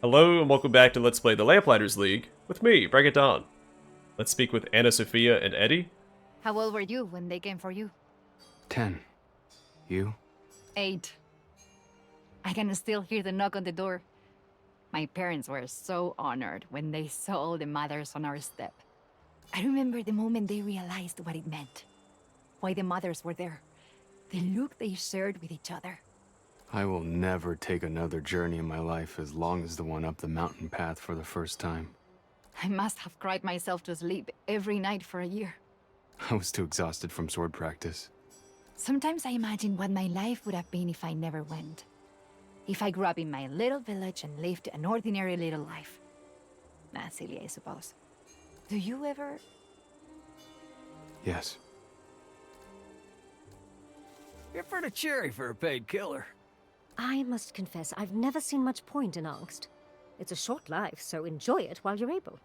Hello and welcome back to Let's Play the Lamplighters League with me, Bring It Dawn. Let's speak with Anna Sophia and Eddie. How old were you when they came for you? 10. You? 8. I can still hear the knock on the door. My parents were so honored when they saw all the mothers on our step. I remember the moment they realized what it meant. Why the mothers were there. The look they shared with each other. I will never take another journey in my life as long as the one up the mountain path for the first time. I must have cried myself to sleep every night for a year. I was too exhausted from sword practice. Sometimes I imagine what my life would have been if I never went. If I grew up in my little village and lived an ordinary little life. Silly, I suppose. Do you ever... Yes. You're pretty cheery for a paid killer. I must confess, I've never seen much point in angst. It's a short life, so enjoy it while you're able.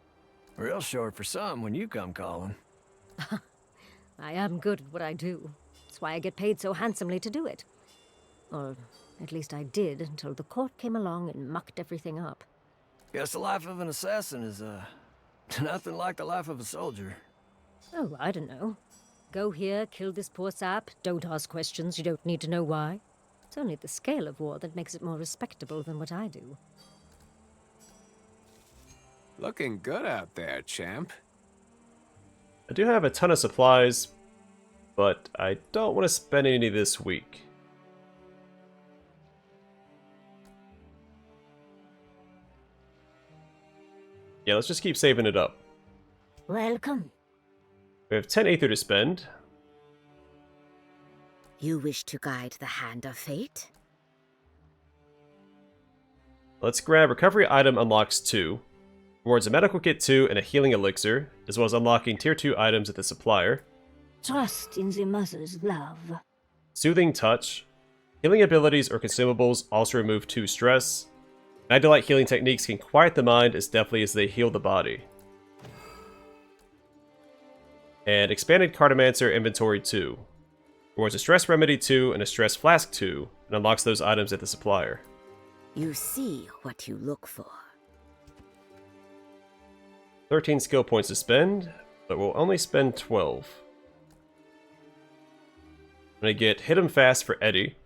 Real short for some when you come calling. I am good at what I do. That's why I get paid so handsomely to do it. Or at least I did until the court came along and mucked everything up. Guess the life of an assassin is, nothing like the life of a soldier. Oh, I don't know. Go here, kill this poor sap, don't ask questions, you don't need to know why. It's only the scale of war that makes it more respectable than what I do. Looking good out there, champ. I do have a ton of supplies, but I don't want to spend any this week. Yeah, let's just keep saving it up. Welcome. We have 10 Aether to spend. You wish to guide the hand of fate? Let's grab Recovery Item Unlocks 2. Rewards a Medical Kit 2 and a Healing Elixir, as well as unlocking Tier 2 items at the supplier. Trust in the mother's love. Soothing Touch. Healing abilities or consumables also remove 2 stress. Magdalite healing techniques can quiet the mind as deftly as they heal the body. And Expanded Cartomancer Inventory 2. Rewards a Stress Remedy 2 and a Stress Flask 2, and unlocks those items at the supplier. You see what you look for. 13 skill points to spend, but we'll only spend 12. I'm going to get Hit 'em Fast for Eddie.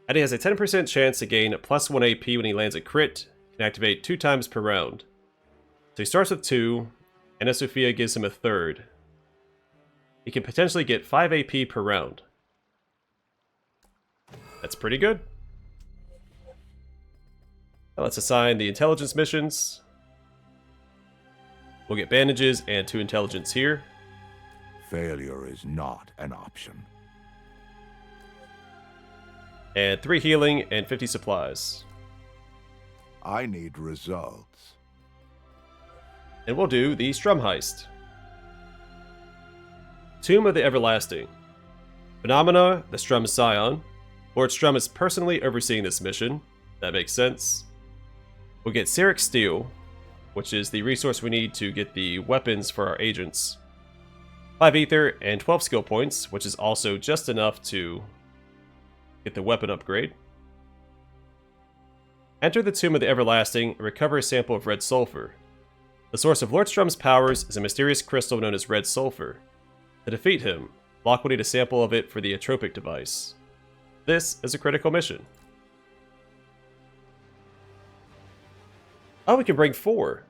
Eddie has a 10% chance to gain plus 1 AP when he lands a crit, can activate 2 times per round. So he starts with 2, and Sophia gives him a third. He can potentially get 5 AP per round. That's pretty good. Now let's assign the intelligence missions. We'll get bandages and 2 intelligence here. Failure is not an option. And 3 healing and 50 supplies. I need results. And we'll do the Strum heist. Tomb of the Everlasting. Phenomena, the Strum Scion. Lord Strum is personally overseeing this mission. That makes sense. We'll get Ceric Steel, which is the resource we need to get the weapons for our agents. 5 Ether and 12 skill points, which is also just enough to get the weapon upgrade. Enter the Tomb of the Everlasting and recover a sample of red sulfur. The source of Lord Strum's powers is a mysterious crystal known as red sulfur. To defeat him, Locke will need a sample of it for the atropic device. This is a critical mission. Oh, we can bring 4.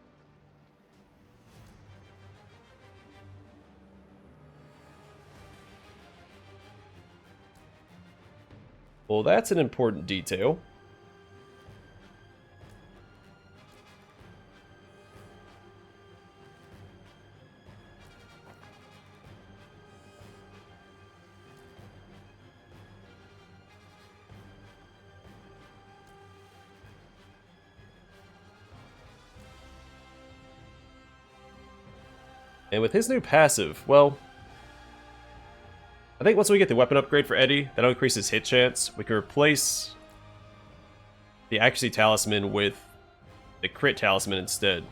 Well, that's an important detail. And with his new passive, well, I think once we get the weapon upgrade for Eddie, that'll increase his hit chance. We can replace the accuracy talisman with the crit talisman instead.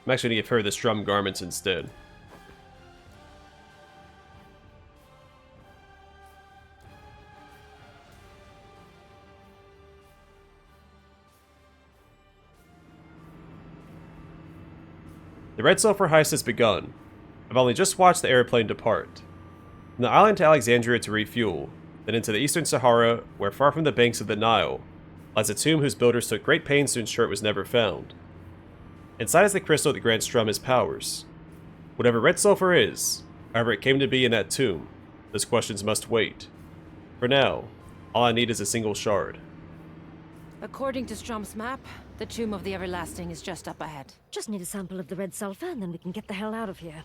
I'm actually going to give her the Strum garments instead. The Red Sulfur heist has begun. I've only just watched the airplane depart. From the island to Alexandria to refuel, then into the eastern Sahara, where far from the banks of the Nile, lies a tomb whose builders took great pains to ensure it was never found. Inside is the crystal that grants Strum his powers. Whatever Red Sulfur is, however it came to be in that tomb, those questions must wait. For now, all I need is a single shard. According to Strum's map, the Tomb of the Everlasting is just up ahead. Just need a sample of the red sulfur, and then we can get the hell out of here.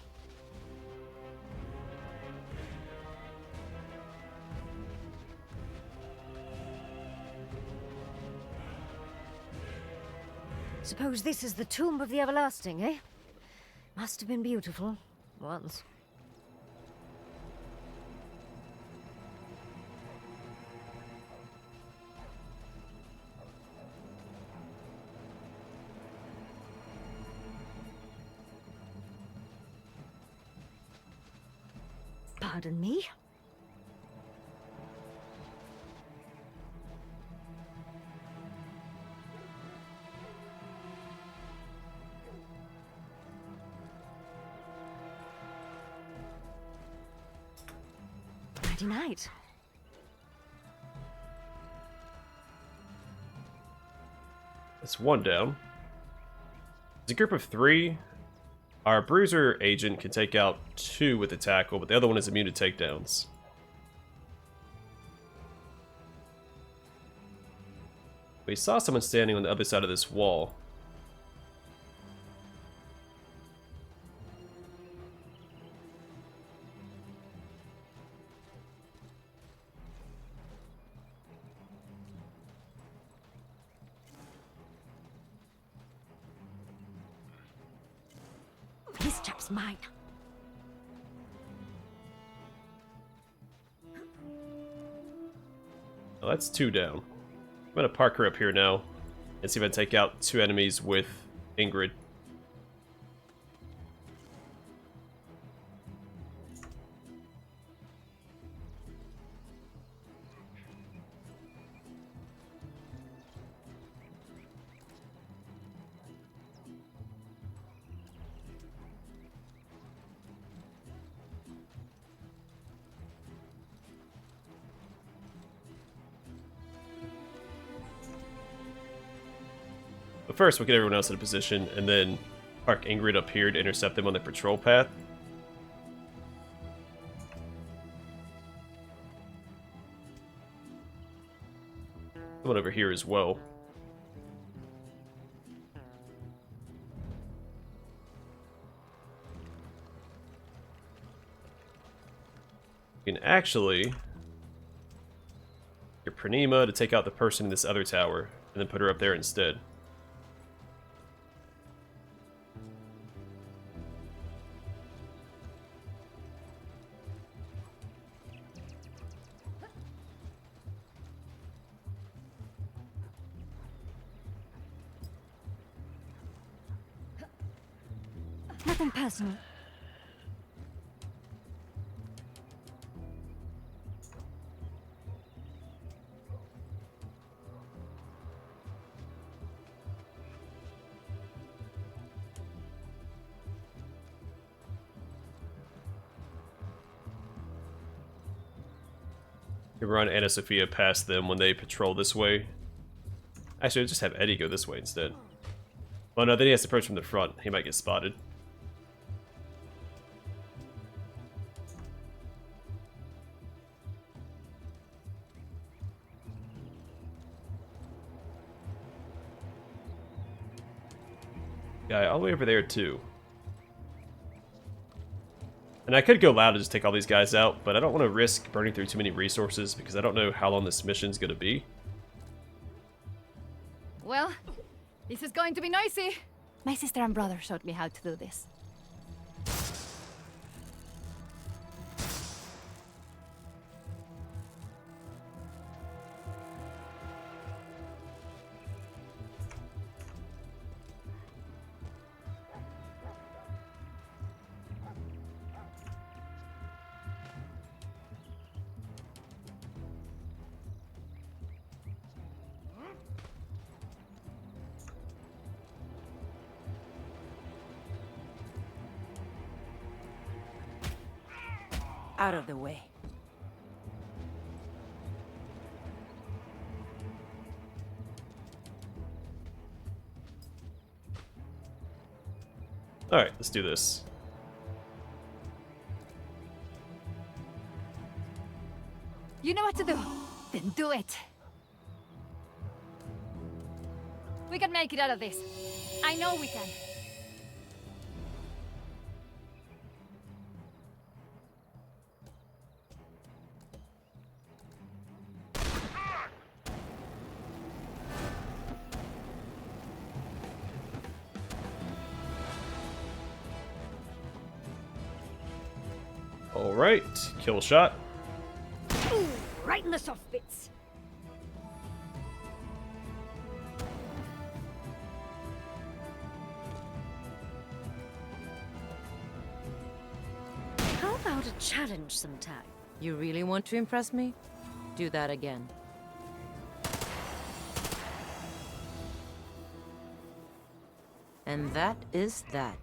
Suppose this is the Tomb of the Everlasting, eh? Must have been beautiful. Once. Pardon me? Nighty night. That's one down. It's a group of 3. Our bruiser agent can take out 2 with the tackle, but the other one is immune to takedowns. We saw someone standing on the other side of this wall. This chap's mine. Well, that's 2 down. I'm gonna park her up here now and see if I can take out 2 enemies with Ingrid. But first, we'll get everyone else in a position, and then park Ingrid up here to intercept them on the patrol path. Someone over here as well. You can actually get Pranima to take out the person in this other tower, and then put her up there instead. Nothing personal. You run Anna Sophia past them when they patrol this way. Actually, I'll just have Eddie go this way instead. Oh no, then he has to approach from the front. He might get spotted. Guy all the way over there too. And I could go loud and just take all these guys out, but I don't want to risk burning through too many resources because I don't know how long this mission's going to be. Well, this is going to be noisy. My sister and brother showed me how to do this. Out of the way. Alright, let's do this. You know what to do. Then do it. We can make it out of this. I know we can. Alright, kill shot. Ooh, right in the soft bits. How about a challenge sometime? You really want to impress me? Do that again. And that is that.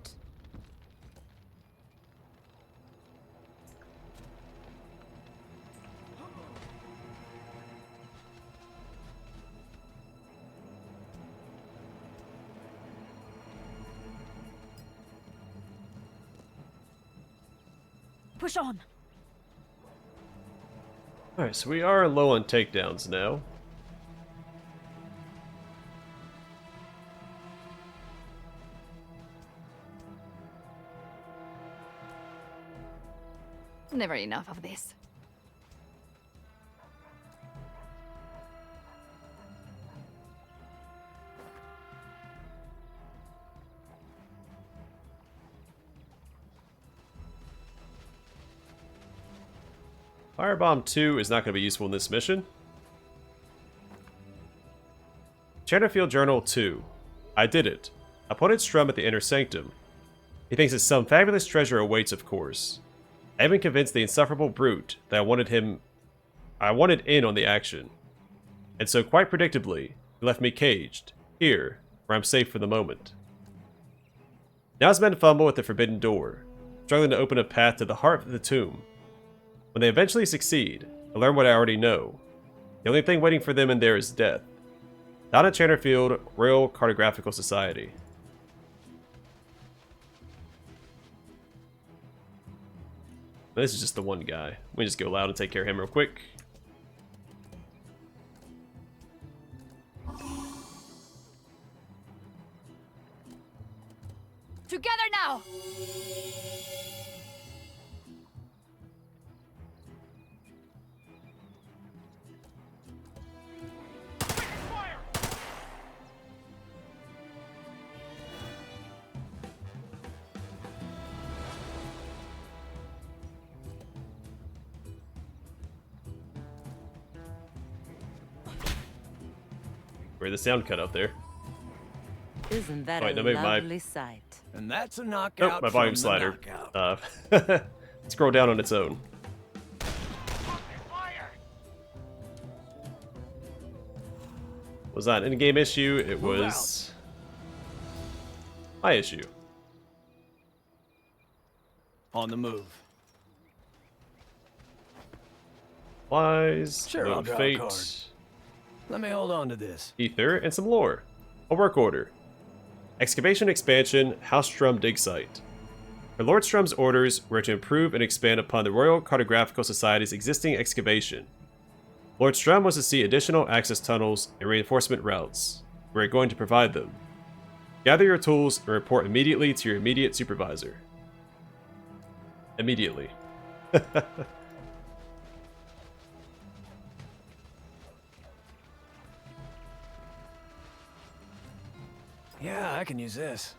Push on. Alright, so we are low on takedowns now. Never enough of this. Firebomb 2 is not going to be useful in this mission. Chatterfield Journal 2. I did it. Appointed Strum at the Inner Sanctum. He thinks that some fabulous treasure awaits, of course. I have been convinced the insufferable brute that I wanted in on the action. And so quite predictably, he left me caged, here, where I'm safe for the moment. Now his men fumble at the forbidden door, struggling to open a path to the heart of the tomb. When they eventually succeed, I learn what I already know. The only thing waiting for them in there is death. Down at Chatterfield Royal Cartographical Society. This is just the one guy. We just go loud and take care of him real quick. Together now! Where'd the sound cut out there? Isn't that Wait, a no, maybe my- lovely sight? And that's a knockout. Nope, my volume from the slider. knockout. Scroll down on its own. Was that an in-game issue? It Move was my issue. On the move. Flies, Sure, Note I'll of draw a Fate, card. Let me hold on to this. Ether, and some lore. A work order. Excavation expansion, House Strum dig site. For Lord Strum's orders were to improve and expand upon the Royal Cartographical Society's existing excavation. Lord Strum was to see additional access tunnels and reinforcement routes. We're going to provide them. Gather your tools and report immediately to your immediate supervisor. Immediately. Yeah, I can use this.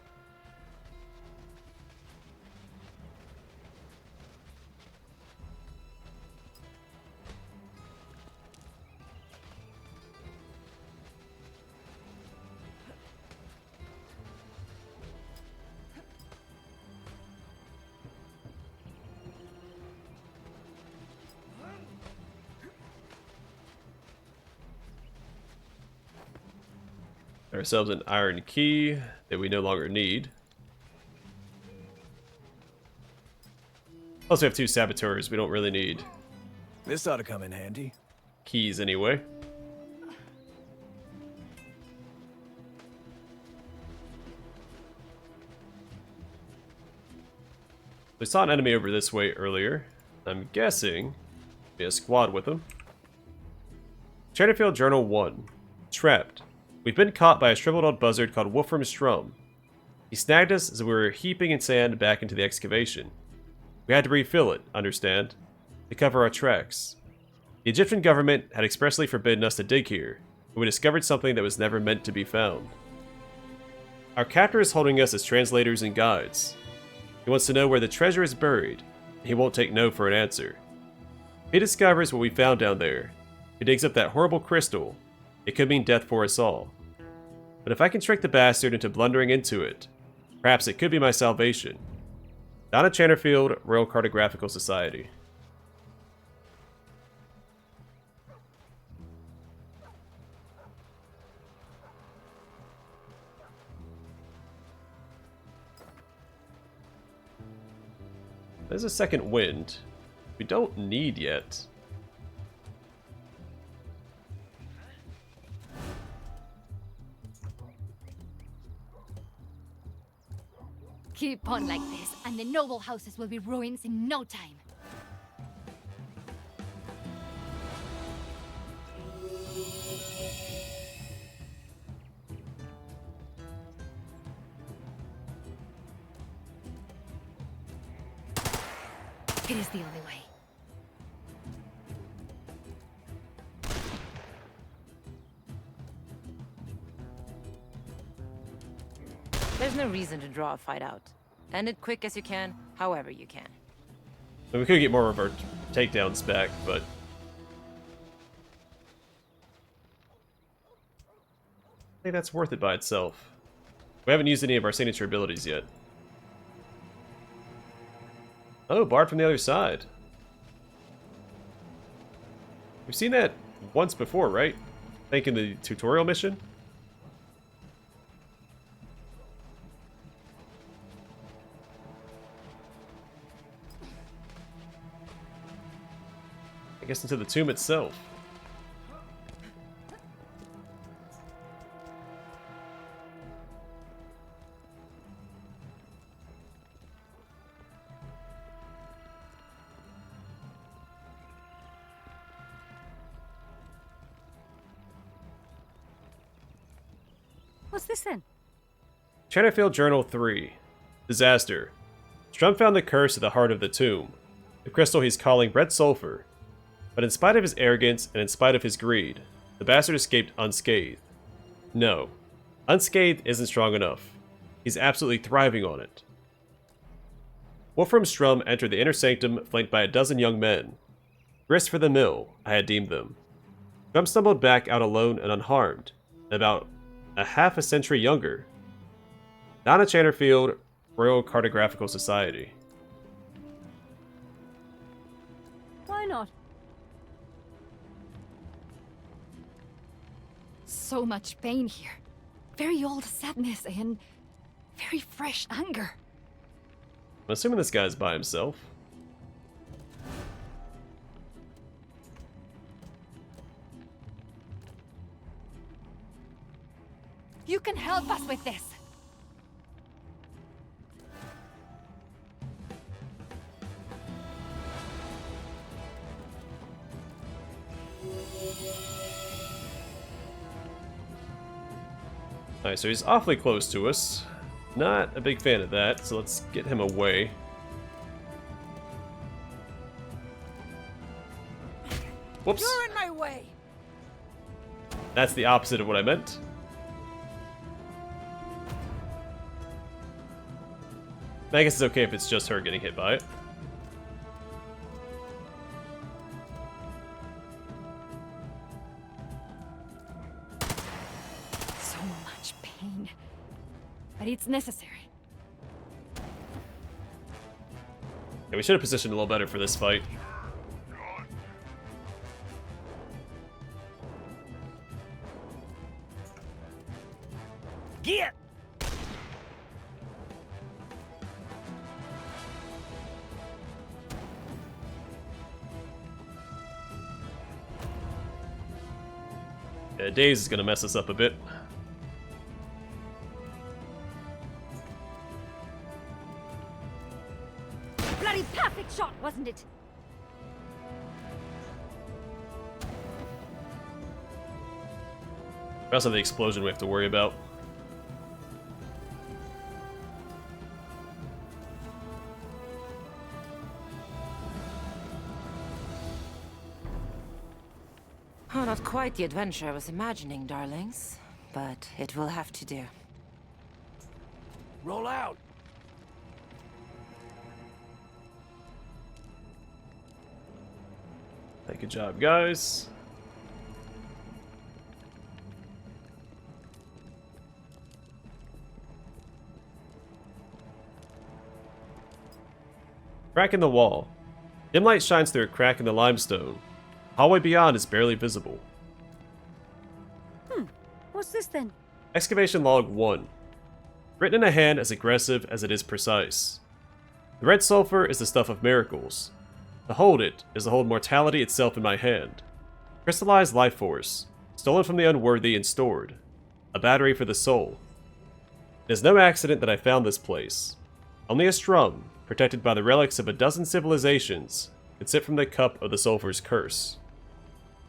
Ourselves an iron key that we no longer need. Plus we have 2 saboteurs, we don't really need This ought to come in handy. keys anyway. We saw an enemy over this way earlier. I'm guessing be a squad with them. Chernofield Journal 1. Trapped. We've been caught by a shriveled old buzzard called Wolfram Strum. He snagged us as we were heaping in sand back into the excavation. We had to refill it, understand, to cover our tracks. The Egyptian government had expressly forbidden us to dig here, but we discovered something that was never meant to be found. Our captor is holding us as translators and guides. He wants to know where the treasure is buried, and he won't take no for an answer. If he discovers what we found down there, if he digs up that horrible crystal, it could mean death for us all. But if I can trick the bastard into blundering into it, perhaps it could be my salvation. Donna Channerfield, Royal Cartographical Society. There's a second wind. We don't need yet. Keep on like this, and the noble houses will be ruins in no time. It is the only way. There's no reason to draw a fight out. End it quick as you can, however you can. We could get more of our takedowns back, but I think that's worth it by itself. We haven't used any of our signature abilities yet. Oh, barred from the other side. We've seen that once before, right? I think in the tutorial mission. I guess into the tomb itself. What's this then? Chernofield Journal 3. Disaster. Strum found the curse at the heart of the tomb. The crystal he's calling red sulfur. But in spite of his arrogance and in spite of his greed, the bastard escaped unscathed. No. Unscathed isn't strong enough. He's absolutely thriving on it. Wolfram Strum entered the inner sanctum flanked by a dozen young men. Grist for the mill, I had deemed them. Strum stumbled back out alone and unharmed, about a half a century younger. Donna Channerfield, Royal Cartographical Society. Why not? So much pain here. Very old sadness and very fresh anger. I'm assuming this guy's by himself. You can help us with this. Alright, so he's awfully close to us. Not a big fan of that, so let's get him away. Whoops. You're in my way! That's the opposite of what I meant. I guess it's okay if it's just her getting hit by it. So much pain. But it's necessary. Yeah, we should have positioned a little better for this fight. Get! Daze is gonna mess us up a bit. Bloody perfect shot, wasn't it? We also have the explosion we have to worry about. Oh, not quite the adventure I was imagining, darlings. But it will have to do. Roll out. Good job, guys. Crack in the wall. Dim light shines through a crack in the limestone. Hallway beyond is barely visible. What's this then? Excavation log 1. Written in a hand as aggressive as it is precise. The red sulfur is the stuff of miracles. To hold it is to hold mortality itself in my hand. Crystallized life force, stolen from the unworthy and stored. A battery for the soul. It is no accident that I found this place. Only a Strum, protected by the relics of a dozen civilizations, could sip from the cup of the sulfur's curse.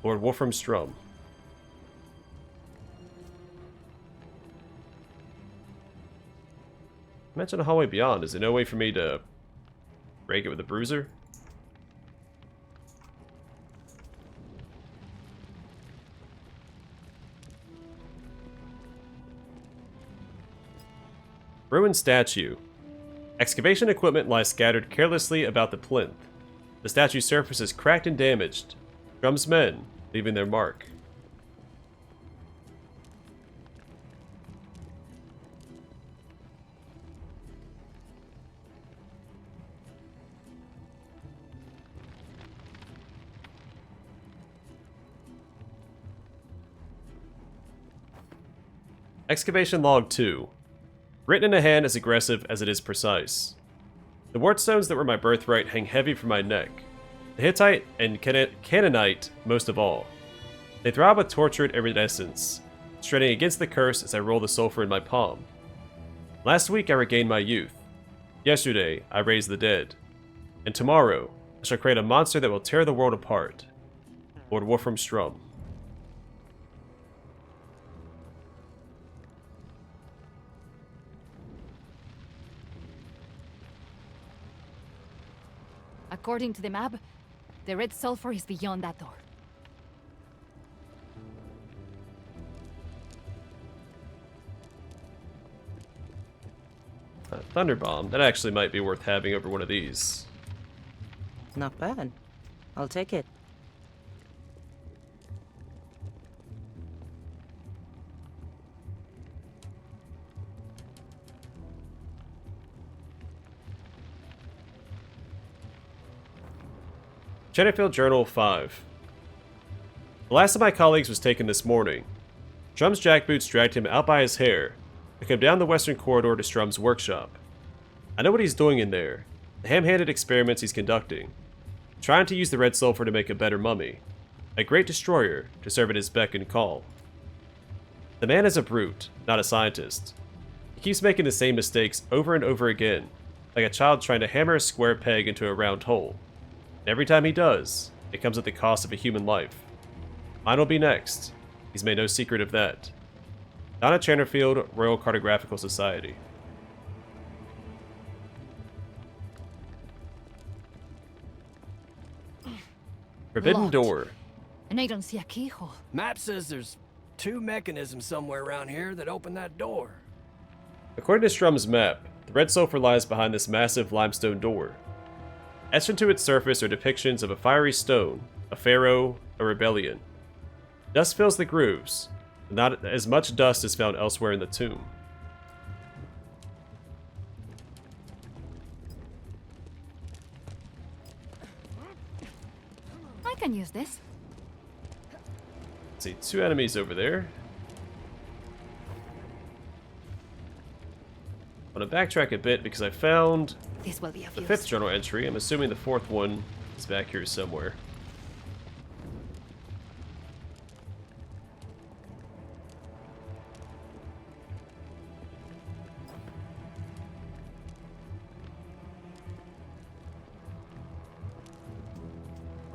Lord Wolfram Strum. Mention a hallway beyond. Is there no way for me to break it with a bruiser? Ruined statue. Excavation equipment lies scattered carelessly about the plinth. The statue's surface is cracked and damaged. Strum's men, leaving their mark. Excavation log 2. Written in a hand as aggressive as it is precise. The wardstones that were my birthright hang heavy from my neck. The Hittite and Canaanite most of all. They throb with tortured iridescence, straining against the curse as I roll the sulfur in my palm. Last week I regained my youth. Yesterday I raised the dead. And tomorrow I shall create a monster that will tear the world apart. Lord Wolfram Strum. According to the map, the red sulfur is beyond that door. Thunder Bomb. That actually might be worth having over one of these. Not bad. I'll take it. Chenefield Journal 5. The last of my colleagues was taken this morning. Strum's jackboots dragged him out by his hair, and come down the western corridor to Strum's workshop. I know what he's doing in there, the ham-handed experiments he's conducting, trying to use the red sulfur to make a better mummy, a great destroyer to serve at his beck and call. The man is a brute, not a scientist. He keeps making the same mistakes over and over again, like a child trying to hammer a square peg into a round hole. And every time he does, it comes at the cost of a human life. Mine will be next. He's made no secret of that. Donna Chenefield, Royal Cartographical Society. Forbidden Locked. door. And I don't see a keyhole. Map says there's 2 mechanisms somewhere around here that open that door. According to Strum's map, the red sulfur lies behind this massive limestone door. Etched into its surface are depictions of a fiery stone, a pharaoh, a rebellion. Dust fills the grooves, but not as much dust is found elsewhere in the tomb. I can use this. See, 2 enemies over there. I'm gonna backtrack a bit because I found This will be of the use. 5th journal entry. I'm assuming the 4th one is back here somewhere.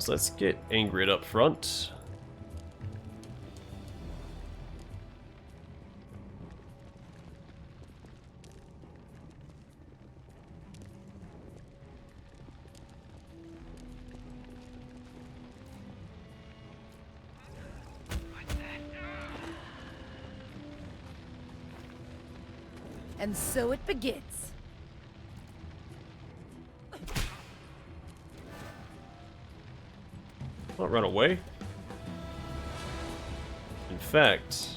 So let's get Ingrid up front. And so it begins. Don't run away. In fact,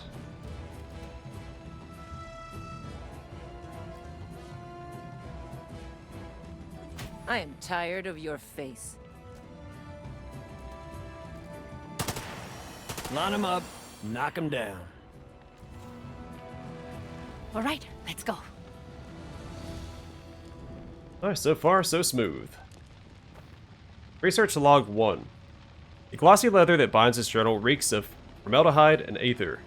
I am tired of your face. Line them up, knock them down. All right, let's go. alright, so far so smooth. Research log 1. The glossy leather that binds this journal reeks of formaldehyde and ether.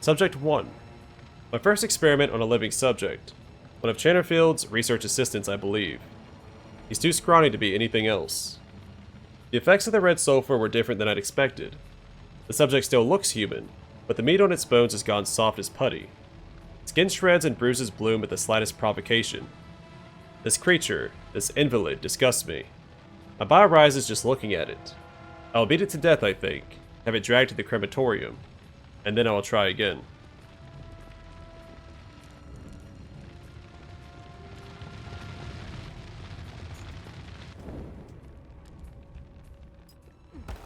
Subject 1. My first experiment on a living subject. One of Channerfield's research assistants, I believe. He's too scrawny to be anything else. The effects of the red sulfur were different than I'd expected. The subject still looks human, but the meat on its bones has gone soft as putty. Skin shreds and bruises bloom at the slightest provocation. This creature, this invalid, disgusts me. My bile rises just looking at it. I will beat it to death, I think, have it dragged to the crematorium, and then I will try again.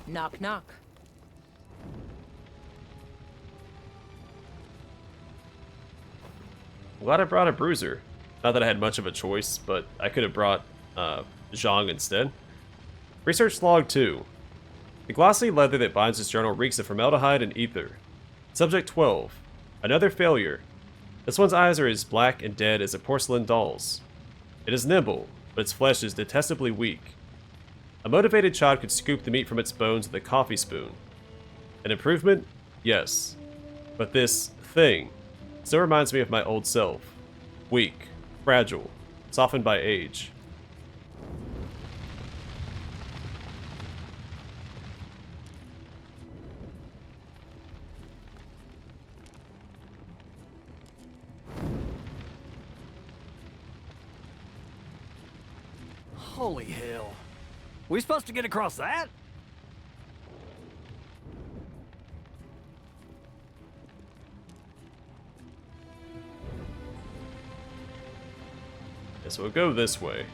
Knock, knock. I'm glad I brought a bruiser. Not that I had much of a choice, but I could have brought Zhang instead. Research log 2. The glossy leather that binds this journal reeks of formaldehyde and ether. Subject 12. Another failure. This one's eyes are as black and dead as a porcelain doll's. It is nimble, but its flesh is detestably weak. A motivated child could scoop the meat from its bones with a coffee spoon. An improvement? Yes. But this thing still reminds me of my old self. Weak, fragile, softened by age. Holy hell. We supposed to get across that? Guess we'll go this way.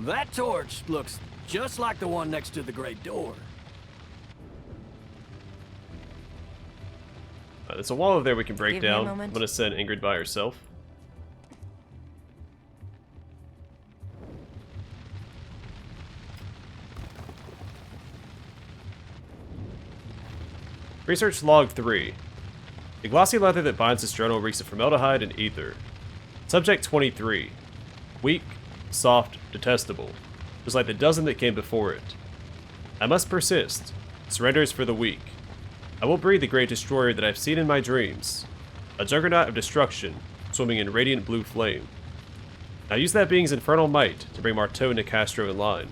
That torch looks just like the one next to the great door. There's a wall over there we can break Give me a down. I'm moment. gonna send Ingrid by herself. Research log 3. The glossy leather that binds this journal reeks of formaldehyde and ether. Subject 23. Weak, soft, detestable. Just like the dozen that came before it. I must persist. Surrender is for the weak. I will breed the great destroyer that I've seen in my dreams. A juggernaut of destruction, swimming in radiant blue flame. Now use that being's infernal might to bring Marteau and Nicastro in line.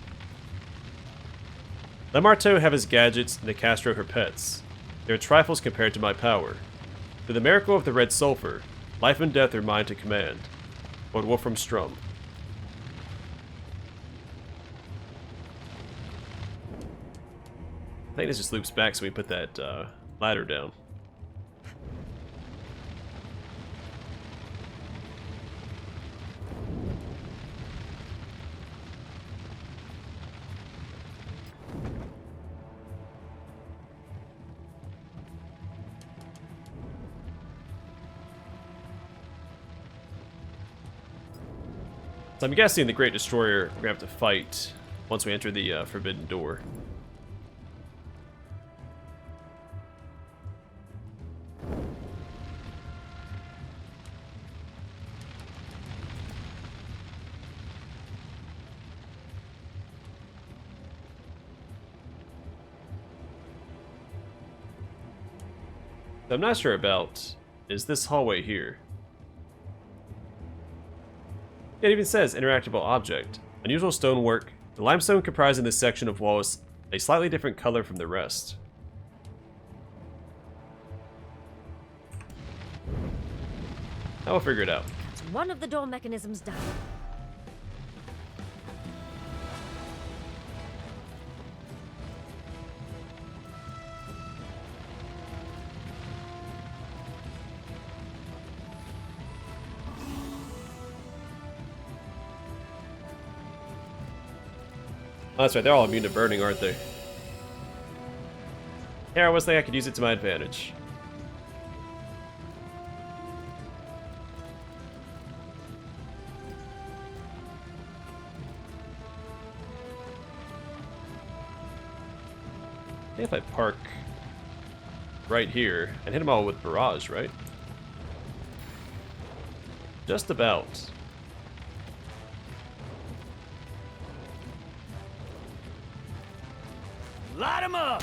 Let Marteau have his gadgets and Nicastro her pets. They are trifles compared to my power. Through the miracle of the red sulfur, life and death are mine to command. Lord Wolfram Strum. I think this just loops back so we put that ladder down. So I'm guessing the Great Destroyer we're gonna have to fight once we enter the Forbidden Door. I'm not sure about is this hallway here. It even says interactable object. Unusual stonework. The limestone comprising this section of wall is a slightly different color from the rest. Now we'll figure it out. One of the door mechanisms down. Oh, that's right, they're all immune to burning, aren't they? Yeah, I was thinking I could use it to my advantage. I think if I park right here and hit them all with barrage, right? Just about. Light 'em up!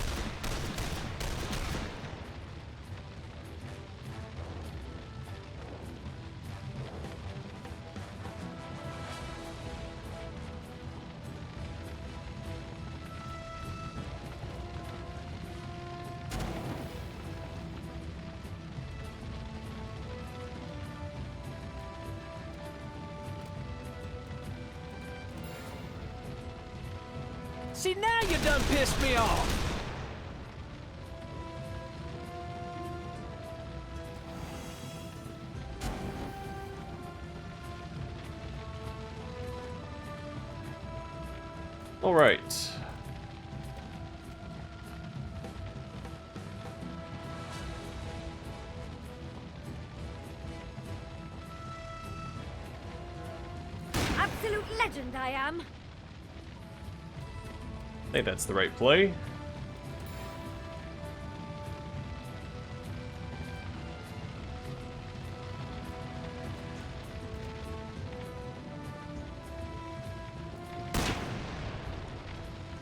See, now you done pissed me off! All right. Absolute legend I am. I think that's the right play.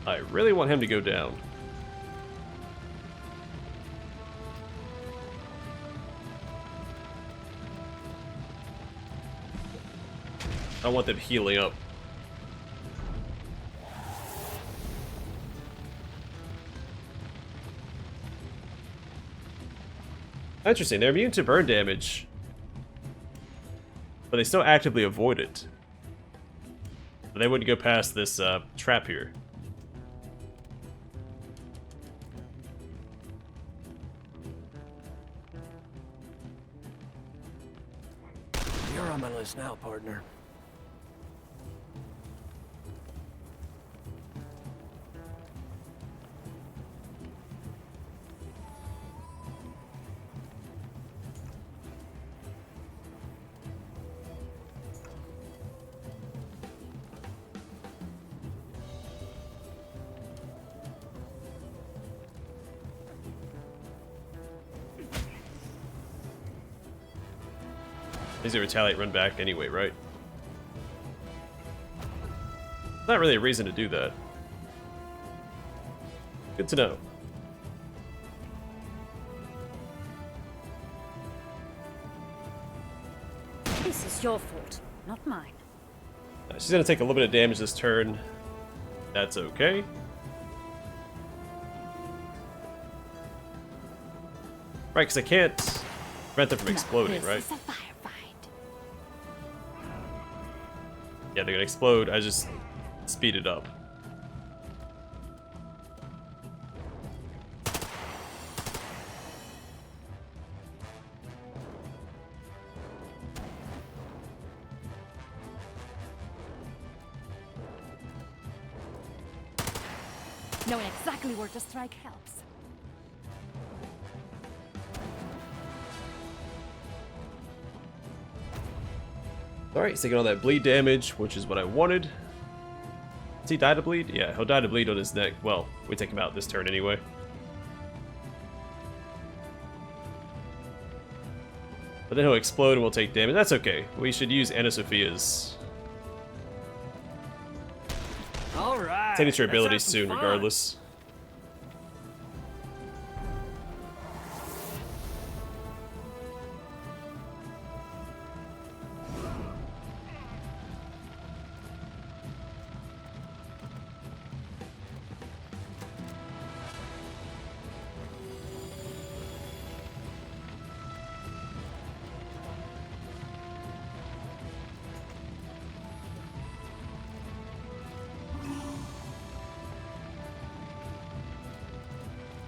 I really want him to go down. I want them healing up. Interesting, they're immune to burn damage, but they still actively avoid it. But they wouldn't go past this trap here. You're on my list now, partner. These are retaliate, run back anyway, right? Not really a reason to do that. Good to know. This is your fault, not mine. She's gonna take a little bit of damage this turn. That's okay. Right, because I can't prevent them from exploding, right? This is a firefight. Yeah, they're gonna explode. I just speed it up. Knowing exactly where to strike helps. Alright, he's taking all that bleed damage, which is what I wanted. Does he die to bleed? Yeah, he'll die to bleed on his neck. Well, we take him out this turn anyway. But then he'll explode and we'll take damage. That's okay. We should use Anna Sophia's All right. signature let's have abilities some soon, fun. regardless.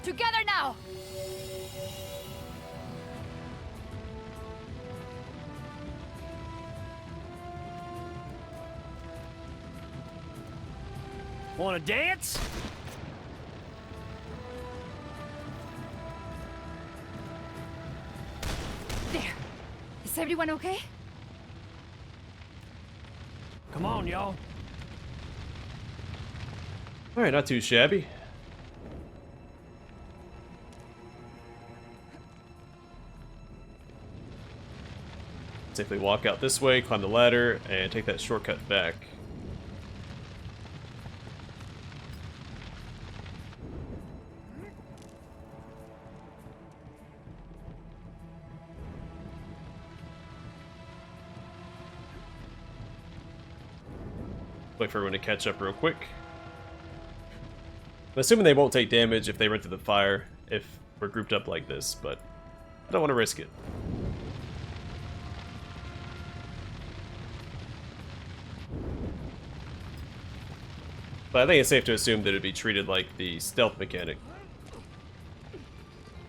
Together now! Wanna dance? There. Is everyone okay? Come on, y'all. Alright, not too shabby. Safely walk out this way, climb the ladder, and take that shortcut back. Wait for everyone to catch up real quick. I'm assuming they won't take damage if they run through the fire if we're grouped up like this, but I don't want to risk it. But I think it's safe to assume that it'd be treated like the stealth mechanic.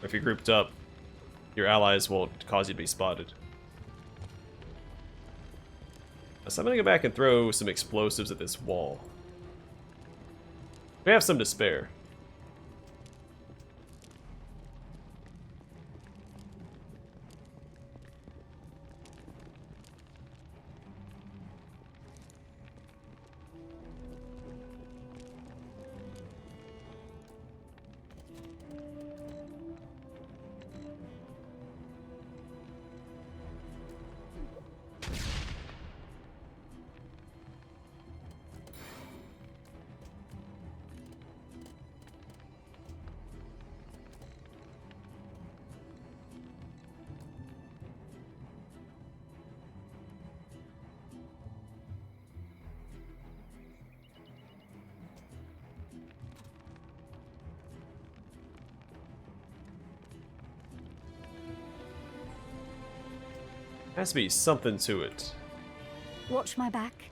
If you're grouped up, your allies won't cause you to be spotted. So I'm gonna go back and throw some explosives at this wall. We have some to spare. Has to be something to it. Watch my back.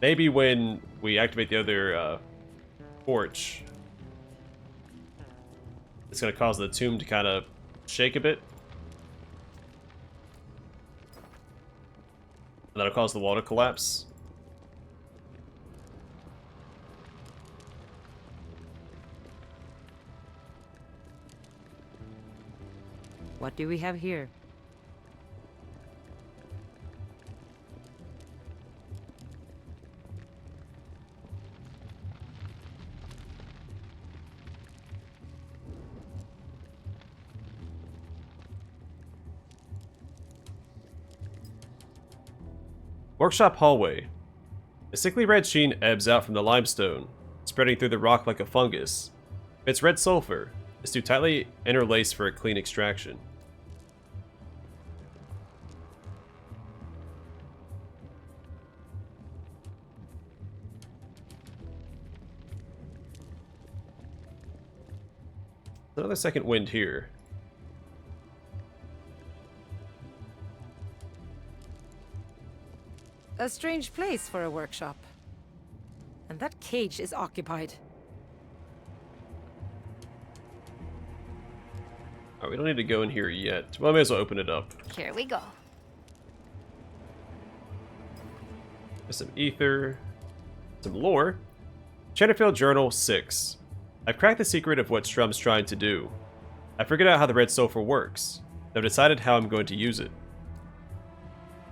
Maybe when we activate the other torch, it's going to cause the tomb to kind of shake a bit. And that'll cause the wall to collapse. What do we have here? Workshop hallway. A sickly red sheen ebbs out from the limestone, spreading through the rock like a fungus. It's red sulfur. It's too tightly interlaced for a clean extraction. Another second wind here. A strange place for a workshop. And that cage is occupied. Alright, we don't need to go in here yet. Well, I may as well open it up. Here we go. There's some ether. Some lore. Chatterfield Journal 6. I've cracked the secret of what Strum's trying to do. I figured out how the red sulfur works. I've decided how I'm going to use it.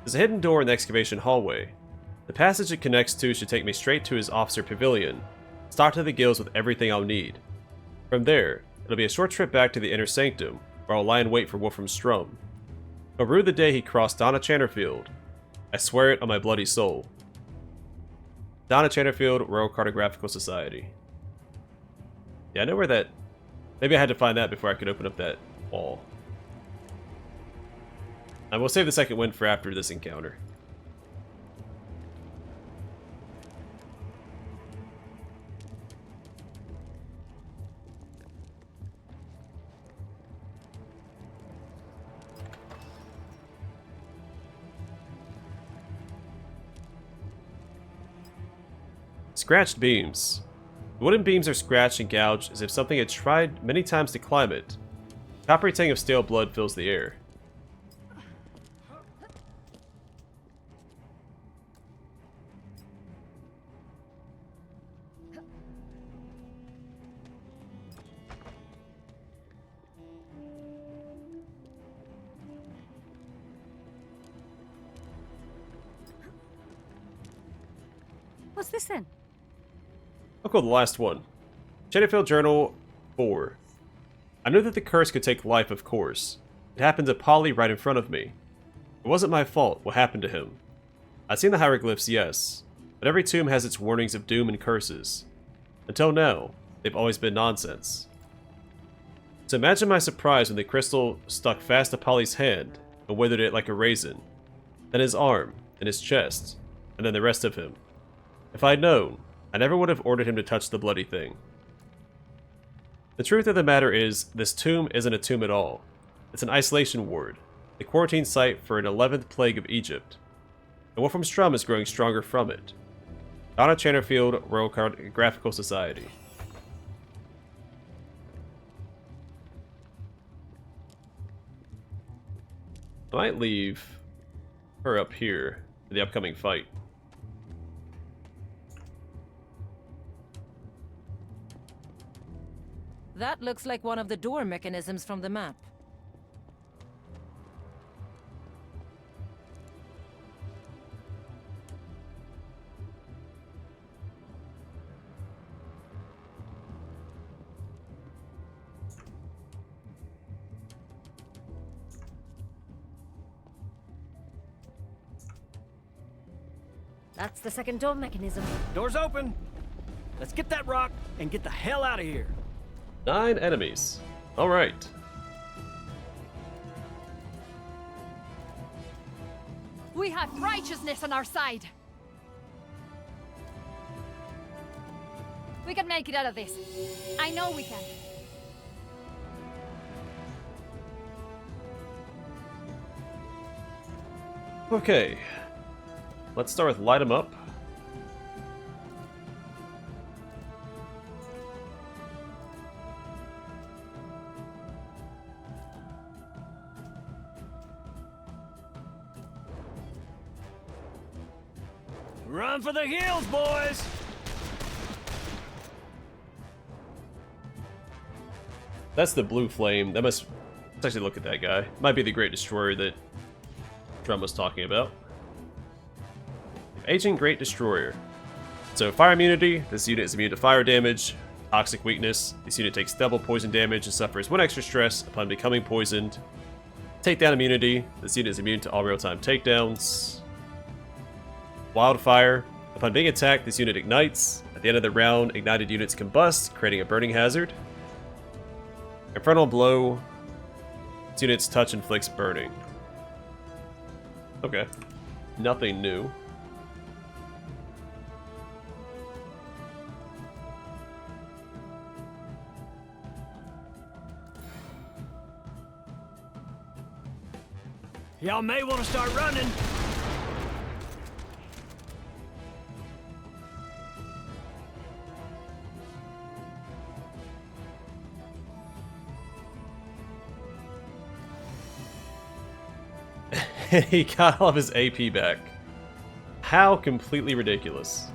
There's a hidden door in the excavation hallway. The passage it connects to should take me straight to his officer pavilion, stocked to the gills with everything I'll need. From there, it'll be a short trip back to the inner sanctum, where I'll lie in wait for Wolfram Strum. He'll rue the day he crossed Donna Chatterfield. I swear it on my bloody soul. Donna Chatterfield, Royal Cartographical Society. Yeah, I know where that... Maybe I had to find that before I could open up that wall. And we'll save the second wind for after this encounter. Scratched beams. The wooden beams are scratched and gouged as if something had tried many times to climb it. A coppery tang of stale blood fills the air. What's this then? I'll call the last one. Shadowfield Journal 4. I knew that the curse could take life, of course. It happened to Polly right in front of me. It wasn't my fault what happened to him. I'd seen the hieroglyphs, yes, but every tomb has its warnings of doom and curses. Until now, they've always been nonsense. So imagine my surprise when the crystal stuck fast to Polly's hand and withered it like a raisin, then his arm, and his chest, and then the rest of him. If I'd known, I never would have ordered him to touch the bloody thing. The truth of the matter is, this tomb isn't a tomb at all. It's an isolation ward, the quarantine site for an 11th plague of Egypt. And Wolfram Strum is growing stronger from it. Donna Channerfield, Royal Cartographical Society. I might leave her up here for the upcoming fight. That looks like one of the door mechanisms from the map. That's the second door mechanism. Door's open. Let's get that rock and get the hell out of here. 9 enemies. Alright. We have righteousness on our side. We can make it out of this. I know we can. Okay. Let's start with light 'em up. Run for the hills, boys! That's the blue flame. That must... Let's actually look at that guy. Might be the Great Destroyer that Strum was talking about. Aging Great Destroyer. So fire immunity. This unit is immune to fire damage. Toxic weakness. This unit takes double poison damage and suffers 1 extra stress upon becoming poisoned. Takedown immunity. This unit is immune to all real-time takedowns. Wildfire. Upon being attacked, this unit ignites. At the end of the round, ignited units combust, creating a burning hazard. Infernal Blow. This unit's touch inflicts burning. Okay. Nothing new. Y'all may want to start running. He got all of his AP back. How completely ridiculous.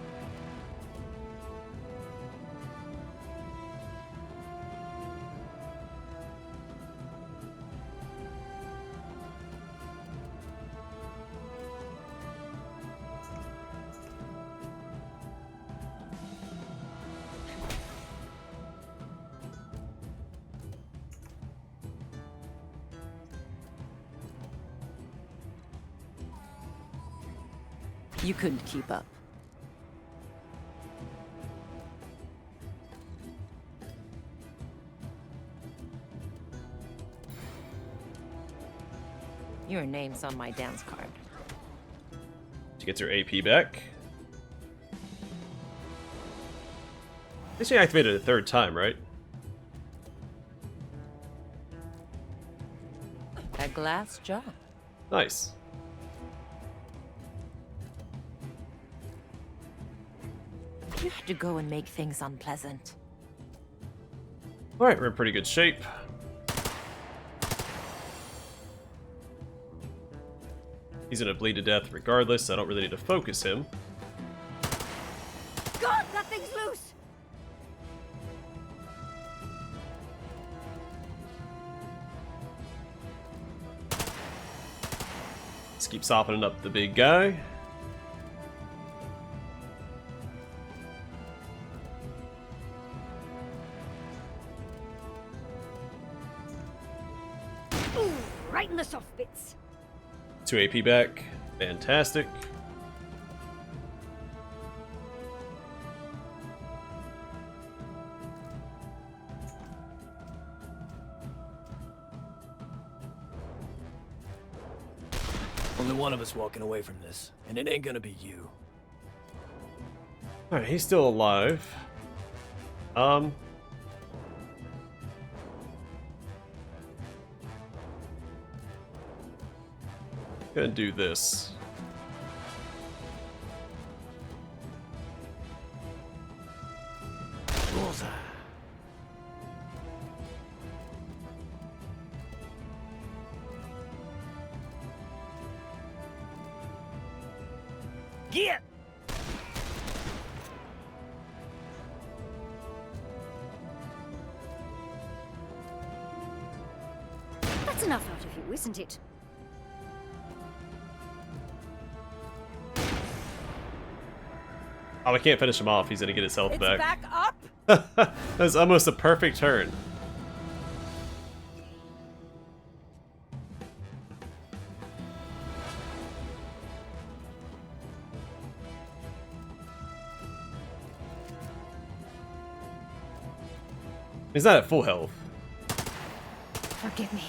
You couldn't keep up. Your name's on my dance card. She gets her AP back. This she activated a 3rd time, right? A glass jaw. Nice. You had to go and make things unpleasant. Alright, we're in pretty good shape. He's gonna bleed to death regardless, so I don't really need to focus him. God, that thing's loose! Let's keep softening up the big guy. Ooh, right in the soft bits. 2 AP back. Fantastic. Only one of us walking away from this, and it ain't gonna be you. Alright, he's still alive. Gonna do this. Bullseye. Get! That's enough out of you, isn't it? Oh, I can't finish him off. He's gonna get his health It's back. back up! That was almost a perfect turn. He's not at full health. Forgive me.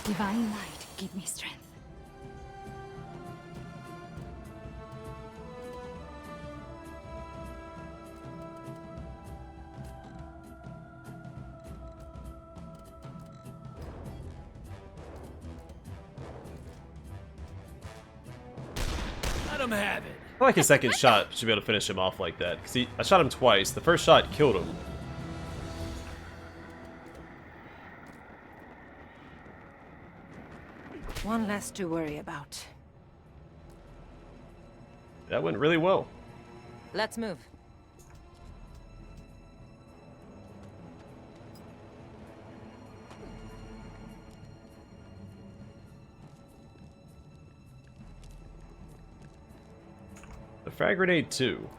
Divine light, give me strength. Let him have it. I like his second shot should be able to finish him off like that. Because I shot him twice. The first shot killed him. One less to worry about. That went really well. Let's move. The frag grenade 2.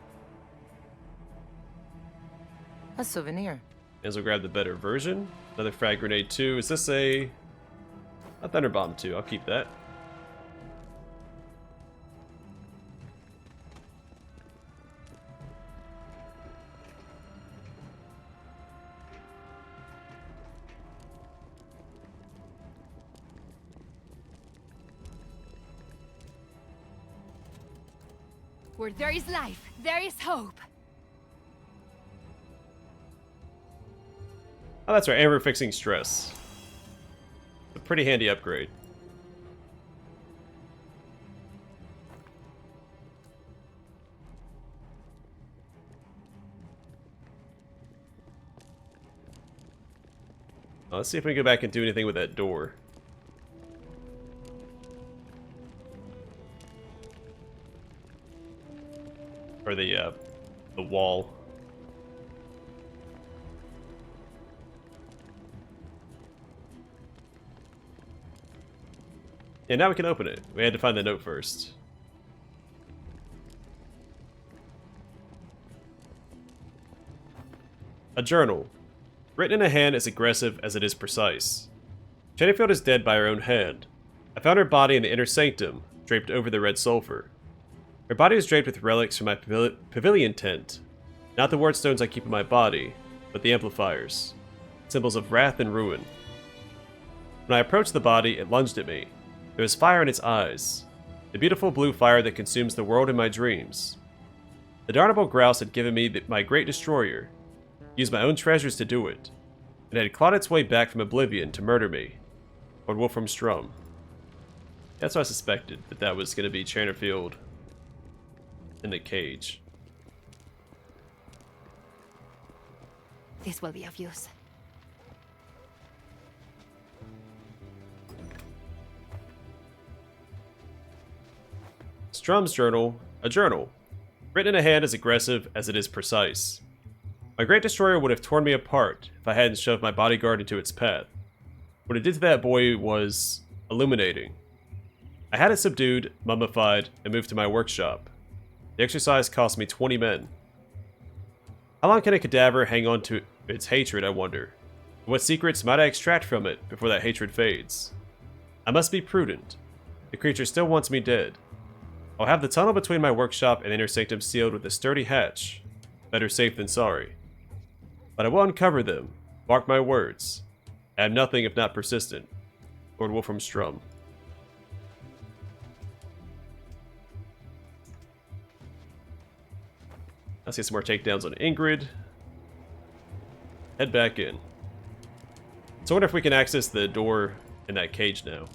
A souvenir. As we'll grab the better version. Another frag grenade 2. Is this a thunder bomb 2? I'll keep that. Where there is life, there is hope. Oh, that's right. And we're fixing stress. A pretty handy upgrade. Let's see if we can go back and do anything with that door. Or the wall. Yeah, now we can open it. We had to find the note first. A journal. Written in a hand as aggressive as it is precise. Jennifer is dead by her own hand. I found her body in the inner sanctum, draped over the red sulfur. Her body was draped with relics from my pavilion tent. Not the wardstones I keep in my body, but the amplifiers. Symbols of wrath and ruin. When I approached the body, it lunged at me. There was fire in its eyes. The beautiful blue fire that consumes the world in my dreams. The Darnable Grouse had given me my great destroyer. Used my own treasures to do it. It had clawed its way back from oblivion to murder me. Lord Wolfram Strum. That's what I suspected, that was going to be Channerfield in the cage. This will be of use. Strum's journal, a journal, written in a hand as aggressive as it is precise. My great destroyer would have torn me apart if I hadn't shoved my bodyguard into its path. What it did to that boy was illuminating. I had it subdued, mummified, and moved to my workshop. The exercise cost me 20 men. How long can a cadaver hang on to its hatred, I wonder? What secrets might I extract from it before that hatred fades? I must be prudent. The creature still wants me dead. I'll have the tunnel between my workshop and inner sanctum sealed with a sturdy hatch. Better safe than sorry. But I will uncover them. Mark my words. I am nothing if not persistent. Lord Wolfram Strum. Let's get some more takedowns on Ingrid. Head back in. So I wonder if we can access the door in that cage now.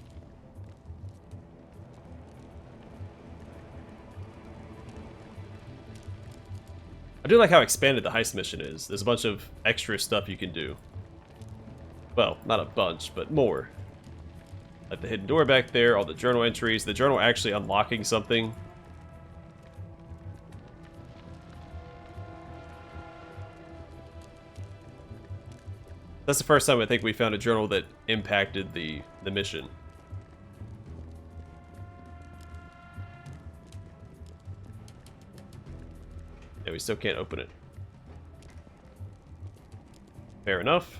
I do like how expanded the heist mission is. There's a bunch of extra stuff you can do. Well, not a bunch, but more. Like the hidden door back there, all the journal entries, the journal actually unlocking something. That's the first time I think we found a journal that impacted the mission. Yeah, we still can't open it. Fair enough.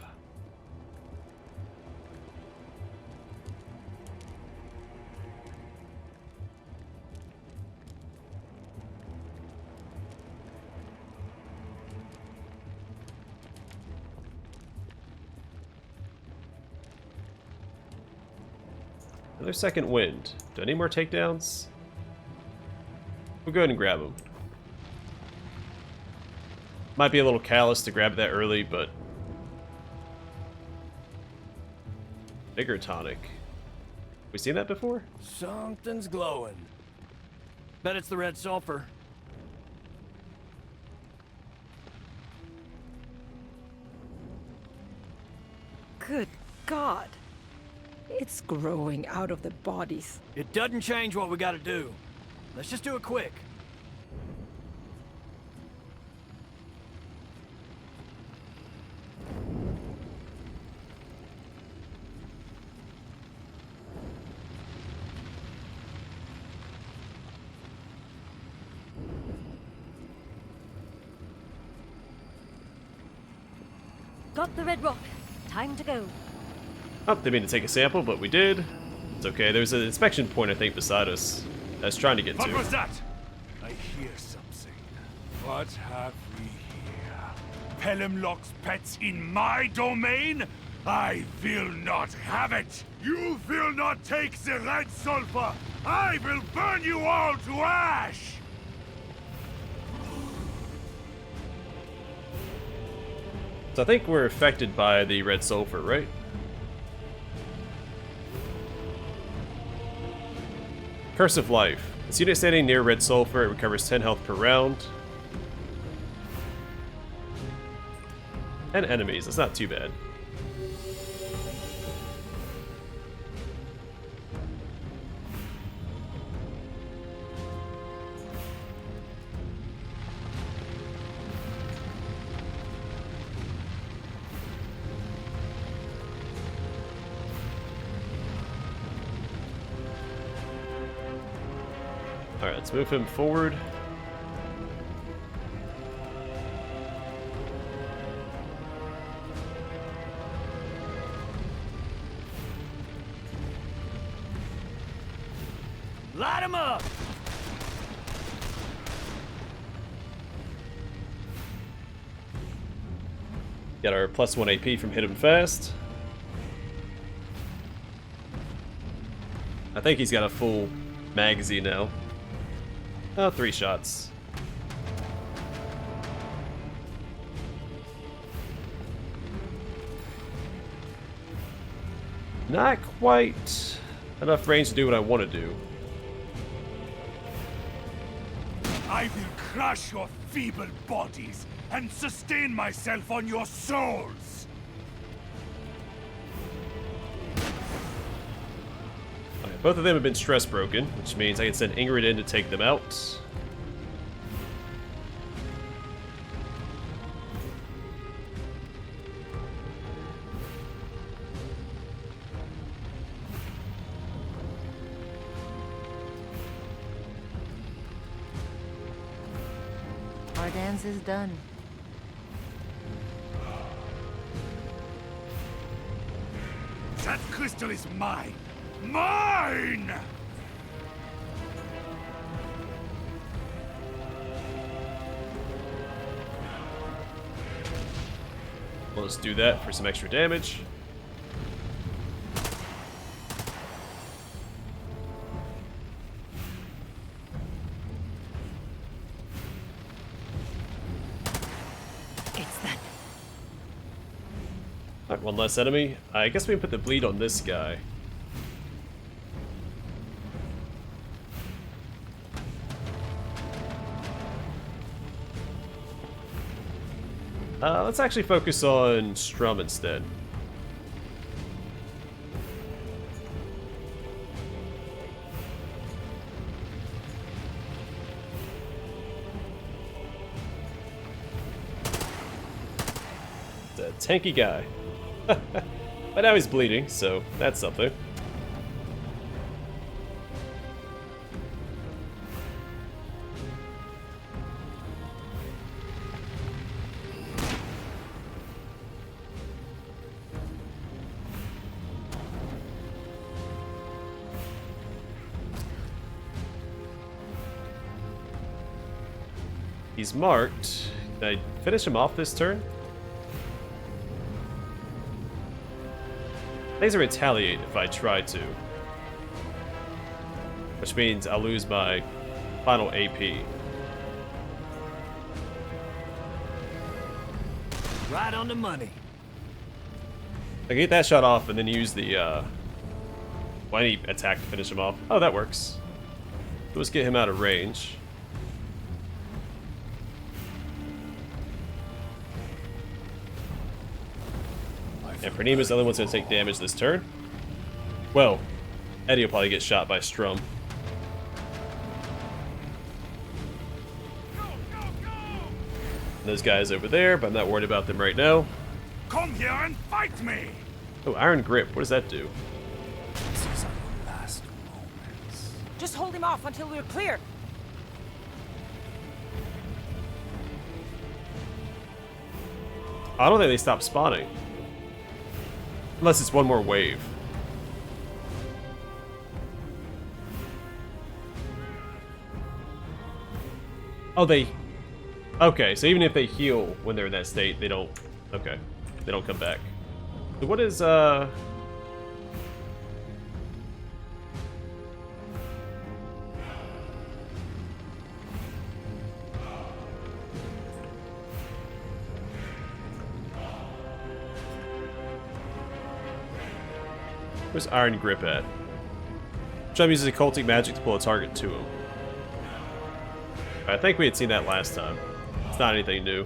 Another second wind. Do I need more takedowns? We'll go ahead and grab them. Might be a little callous to grab that early, but... Vigor tonic. We seen that before? Something's glowing. Bet it's the red sulfur. Good God. It's growing out of the bodies. It doesn't change what we gotta do. Let's just do it quick. Got the red rock. Time to go. Oh, didn't mean to take a sample, but we did. It's okay. There's an inspection point, I think, beside us. That's trying to get to. What was that? I hear something. What have we here? Pelham-Lock's pets in my domain? I will not have it! You will not take the red sulfur! I will burn you all to ash! So I think we're affected by the red sulfur, right? Curse of Life. This unit standing near red sulfur, it recovers 10 health per round. And enemies, that's not too bad. Alright, let's move him forward. Light him up! Got our +1 AP from Hit Him Fast. I think he's got a full magazine now. Oh, 3 shots. Not quite enough range to do what I want to do. I will crush your feeble bodies and sustain myself on your souls. Okay, both of them have been stress broken, which means I can send Ingrid in to take them out. Our dance is done. That crystal is mine! Mine! Well, let's do that for some extra damage. It's done. Alright, one less enemy. I guess we can put the bleed on this guy. Let's actually focus on Strum instead. It's a tanky guy. But now he's bleeding, so that's something. He's marked. Did I finish him off this turn? Things are retaliate if I try to. Which means I'll lose my final AP. Right on the money. I can get that shot off and then use the any attack to finish him off. Oh, that works. Let's get him out of range. And Pranima's the only one's going to take damage this turn. Well, Eddie will probably get shot by Strum. And those guys over there, but I'm not worried about them right now. Come here and fight me! Oh, Iron Grip. What does that do? This is our last moments. Just hold him off until we're clear. I don't think they stop spawning. Unless it's one more wave. Oh, they... Okay, so even if they heal when they're in that state, they don't... Okay, they don't come back. So what is, Where's Iron Grip at? Strum uses occultic magic to pull a target to him. I think we had seen that last time. It's not anything new.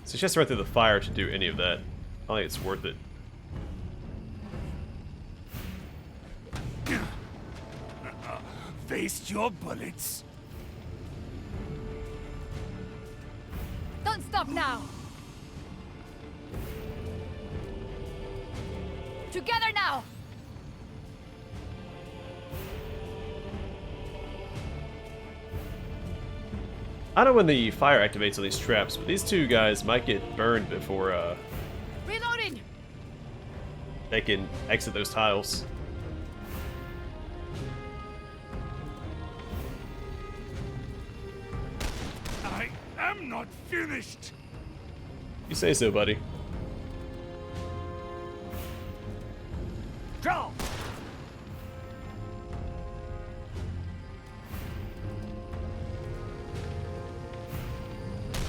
So she has to run through the fire to do any of that. I don't think it's worth it. Waste your bullets. Don't stop now! Together now! I don't know when the fire activates on these traps, but these two guys might get burned before Reloading! they can exit those tiles. I'm not finished. You say so, buddy. Draw!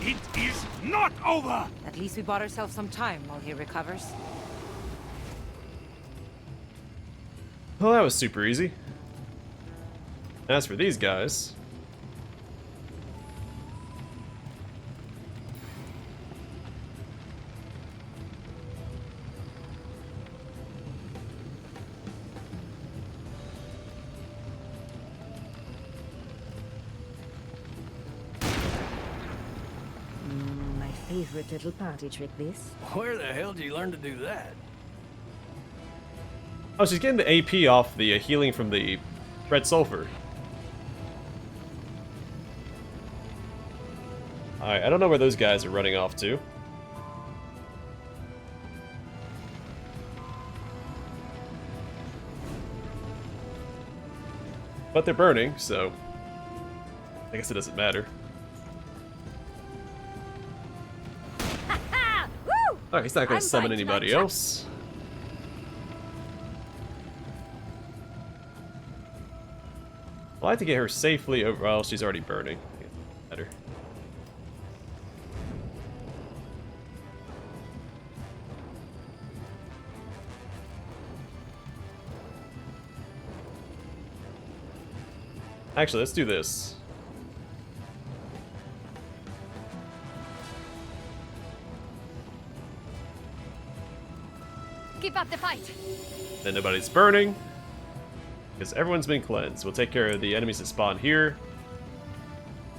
It is not over! At least we bought ourselves some time while he recovers. Well, that was super easy. As for these guys... My favorite little party trick, this. Where the hell did you learn to do that? Oh, she's getting the AP off the healing from the red sulfur. Alright, I don't know where those guys are running off to. But they're burning, so I guess it doesn't matter. Woo! Oh, he's not going I'm to summon going to anybody my else. Well, I have to get her safely over. Well, she's already burning. Better. Actually, let's do this. Keep up the fight. Then nobody's burning. Because everyone's been cleansed. We'll take care of the enemies that spawn here.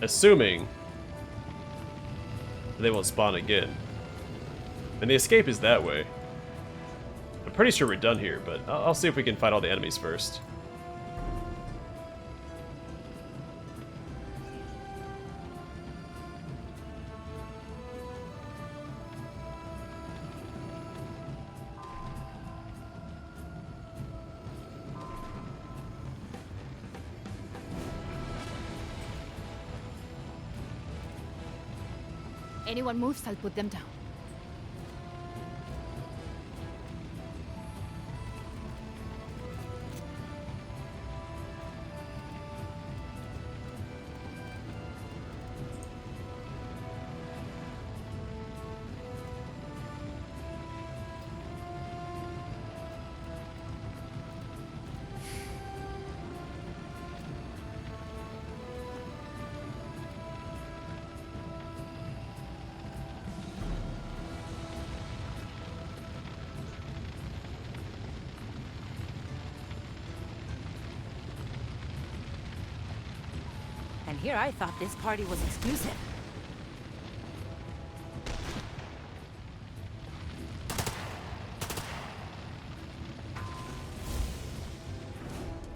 Assuming they won't spawn again. And the escape is that way. I'm pretty sure we're done here, but I'll see if we can fight all the enemies first. Anyone moves, I'll put them down. And here I thought this party was exclusive.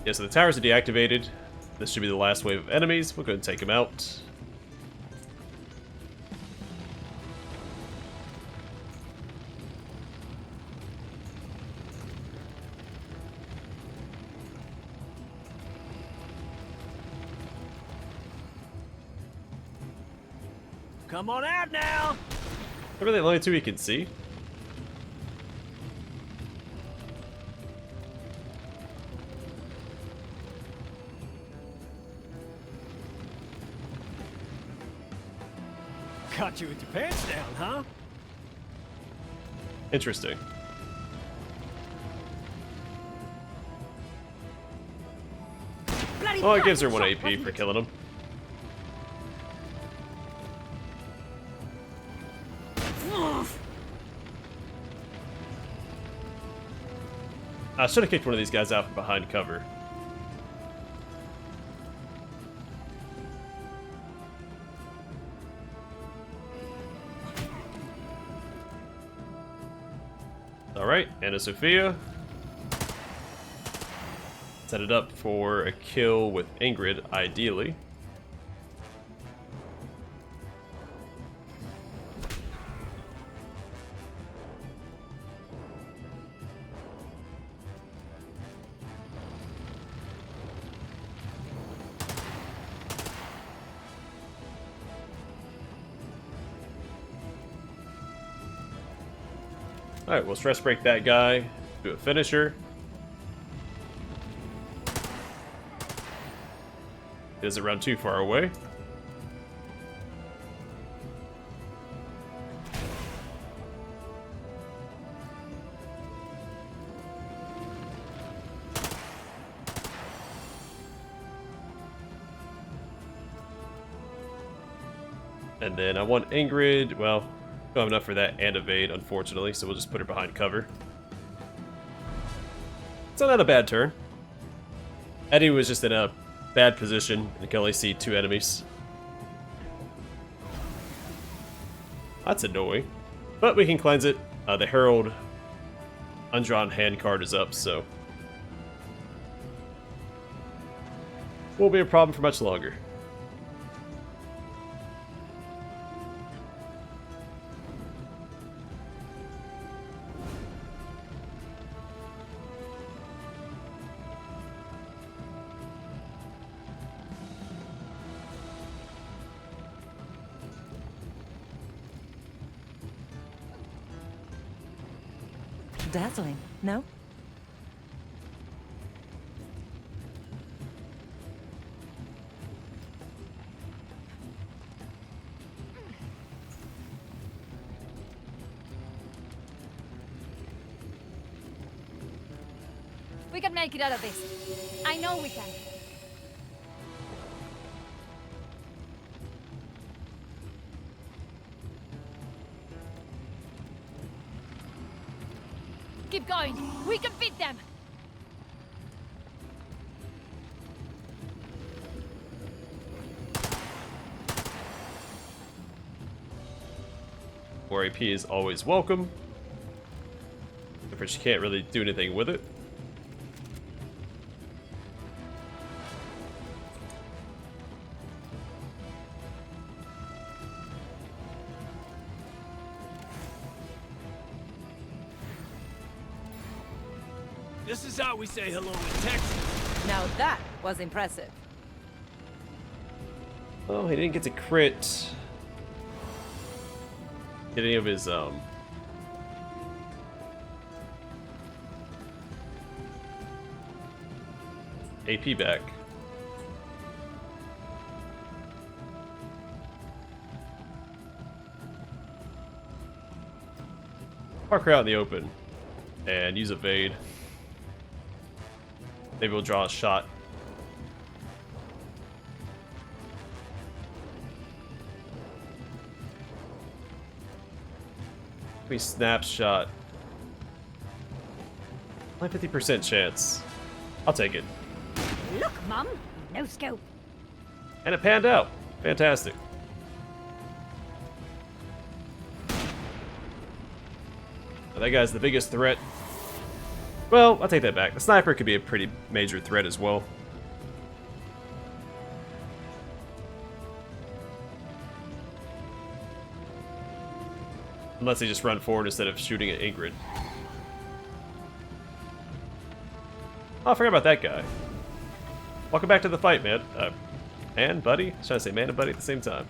Yeah, so the towers are deactivated. This should be the last wave of enemies. We'll go and take them out. Come on out now! What are the only two we can see? Caught you with your pants down, huh? Interesting. Bloody Well, it gives her 1 shot, AP wasn't for it? killing him. I should have kicked one of these guys out from behind cover. Alright, Anna Sophia. Set it up for a kill with Ingrid, ideally. Alright, we'll stress break that guy, do a finisher. He doesn't run too far away. And then I want Ingrid, well, don't have enough for that and evade, unfortunately, so we'll just put her behind cover. It's not a bad turn. Eddie was just in a bad position and can only see 2 enemies. That's annoying. But we can cleanse it. The Herald undrawn hand card is up, so won't be a problem for much longer. Dazzling, no? We can make it out of this. I know we can. Keep going. We can beat them. More AP is always welcome. But you can't really do anything with it. This is how we say hello in Texas. Now that was impressive. Oh, he didn't get to crit. Get any of his AP back. Park her out in the open and use evade. Maybe we'll draw a shot. We snapshot. Only 50% chance. I'll take it. Look, Mum! No scope. And it panned out. Fantastic. Now, that guy's the biggest threat. Well, I'll take that back. The sniper could be a pretty major threat as well. Unless they just run forward instead of shooting at Ingrid. Oh, I forgot about that guy. Welcome back to the fight, man. Man, buddy? I was trying to say man and buddy at the same time.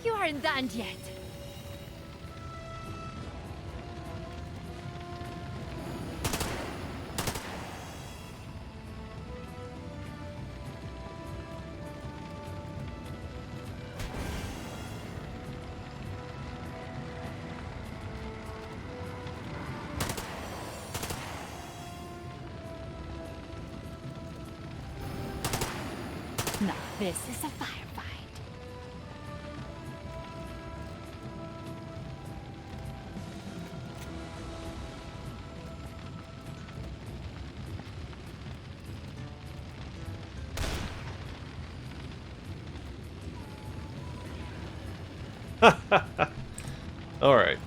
You aren't done yet. Now this is a firefight. All right.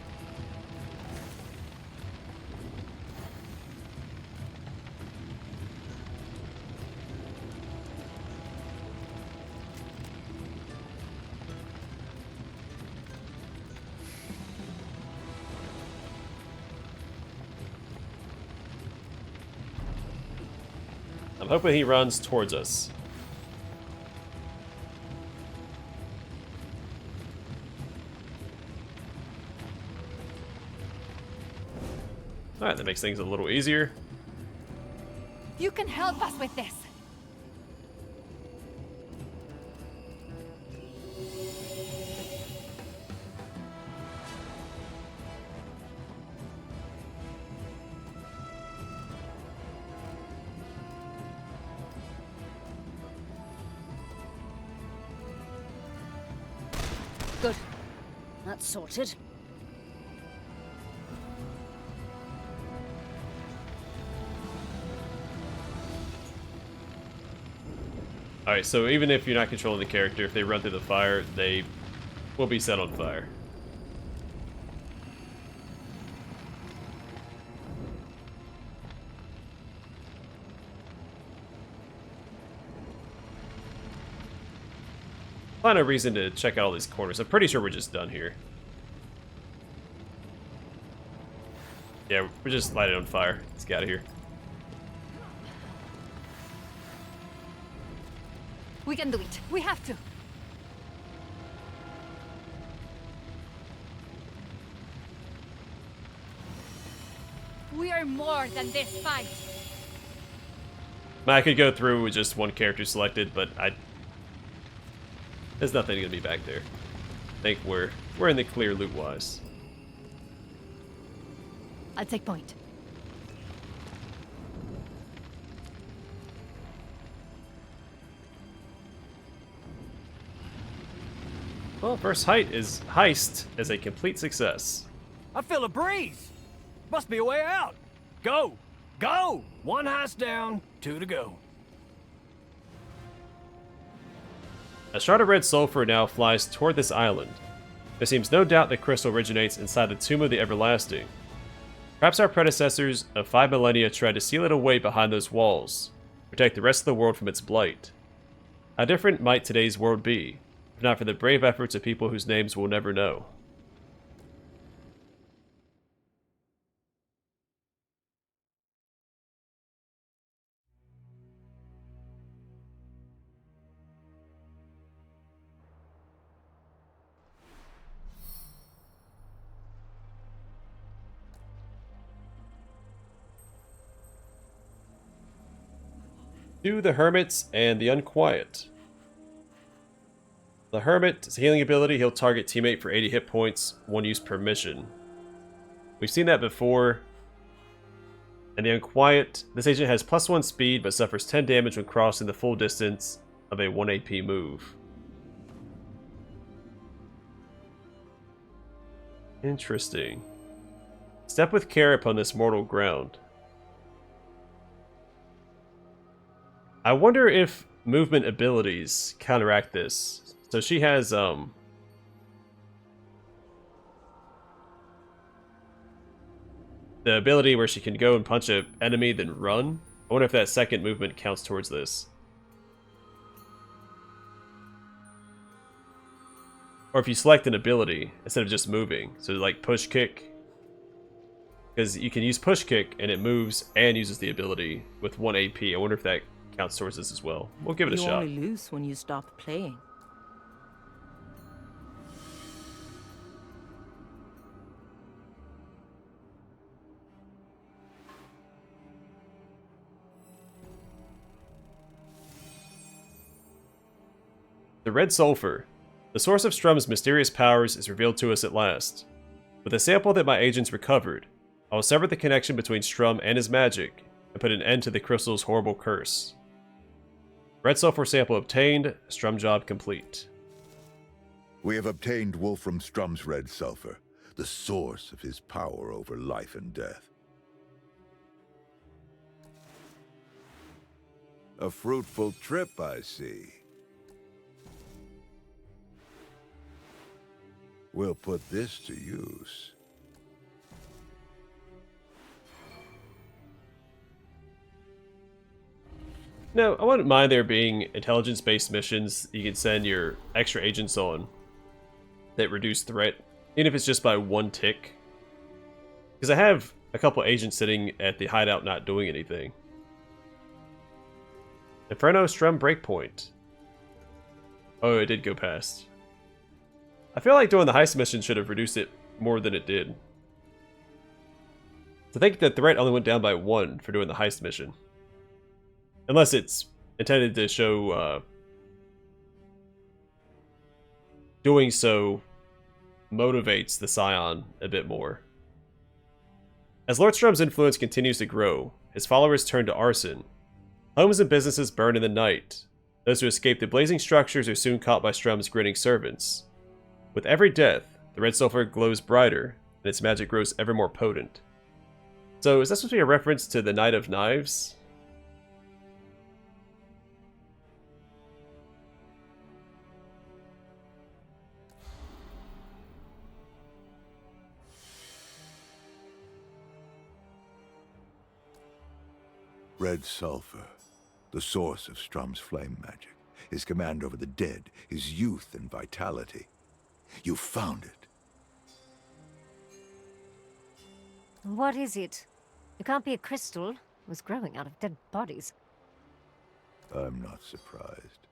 I'm hoping he runs towards us. Alright, that makes things a little easier. You can help us with this. Good. That's sorted. Alright, so even if you're not controlling the character, if they run through the fire, they will be set on fire. Find no reason to check out all these corners. I'm pretty sure we're just done here. Yeah, we're just light it on fire. Let's get out of here. We can do it. We have to. We are more than this fight. I could go through with just one character selected, but there's nothing gonna be back there. I think we're in the clear loot-wise. I'll take point. Well, first heist is a complete success. I feel a breeze. Must be a way out. Go! Go! One heist down, 2 to go. A shard of red sulfur now flies toward this island. There seems no doubt the crystal originates inside the Tomb of the Everlasting. Perhaps our predecessors of 5 millennia tried to seal it away behind those walls, protect the rest of the world from its blight. How different might today's world be, if not for the brave efforts of people whose names we'll never know. To the Hermits and the Unquiet. The Hermit, his healing ability, he'll target teammate for 80 hit points, one use per mission. We've seen that before. And the Unquiet, this agent has +1 speed, but suffers 10 damage when crossing the full distance of a 1 AP move. Interesting. Step with care upon this mortal ground. I wonder if movement abilities counteract this. So she has, the ability where she can go and punch an enemy, then run. I wonder if that second movement counts towards this. Or if you select an ability instead of just moving. So like push kick. Because you can use push kick and it moves and uses the ability with 1 AP. I wonder if that counts towards this as well. We'll give it a shot. You only lose when you stop playing. The Red Sulfur. The source of Strum's mysterious powers is revealed to us at last. With a sample that my agents recovered, I will sever the connection between Strum and his magic, and put an end to the crystal's horrible curse. Red Sulfur sample obtained, Strum job complete. We have obtained Wolfram Strum's Red Sulfur, the source of his power over life and death. A fruitful trip, I see. We'll put this to use. No, I wouldn't mind there being intelligence-based missions you can send your extra agents on that reduce threat, even if it's just by 1 tick. Because I have a couple agents sitting at the hideout not doing anything. Inferno Strum Breakpoint. Oh, it did go past. I feel like doing the heist mission should have reduced it more than it did. I think the threat only went down by 1 for doing the heist mission. Unless it's intended to show doing so motivates the Scion a bit more. As Lord Strum's influence continues to grow, his followers turn to arson. Homes and businesses burn in the night. Those who escape the blazing structures are soon caught by Strum's grinning servants. With every death, the red sulfur glows brighter, and its magic grows ever more potent. So, is that supposed to be a reference to the Knight of Knives? Red Sulfur, the source of Strum's flame magic, his command over the dead, his youth and vitality. You found it. What is it? It can't be a crystal. It was growing out of dead bodies. I'm not surprised.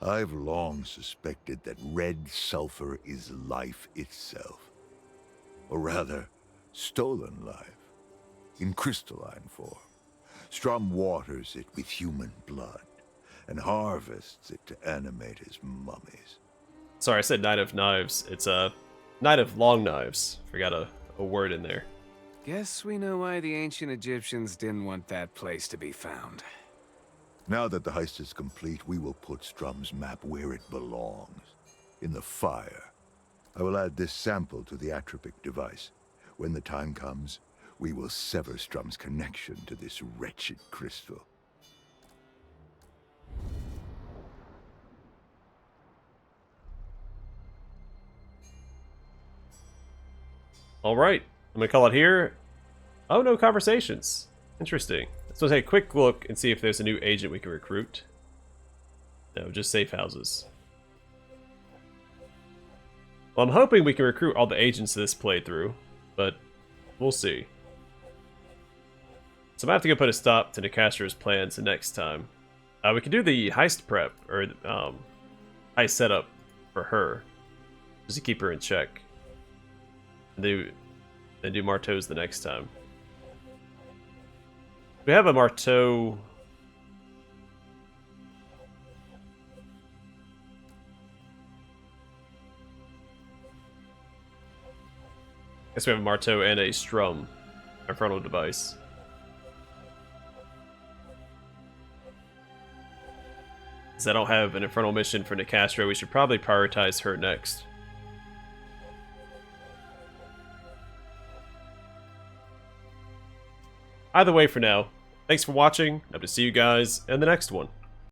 I've long suspected that red sulfur is life itself. Or rather, stolen life, in crystalline form. Strum waters it with human blood, and harvests it to animate his mummies. Sorry, I said Knight of Knives. It's a Knight of Long Knives. Forgot a word in there. Guess we know why the ancient Egyptians didn't want that place to be found. Now that the heist is complete, we will put Strum's map where it belongs. In the fire. I will add this sample to the atropic device. When the time comes, we will sever Strum's connection to this wretched crystal. Alright, I'm gonna call it here. Oh, no conversations. Interesting. Let's take a quick look and see if there's a new agent we can recruit. No, just safe houses. Well, I'm hoping we can recruit all the agents this playthrough, but we'll see. So I'm gonna have to go put a stop to Nicastro's plans the next time. We can do the heist prep, or heist setup for her, just to keep her in check. And do Marteau's the next time. We have a Marteau. Guess we have a Marteau and a Strum infernal device. Since I don't have an infernal mission for Nicastro, we should probably prioritize her next. Either way for now, thanks for watching. Hope to see you guys in the next one.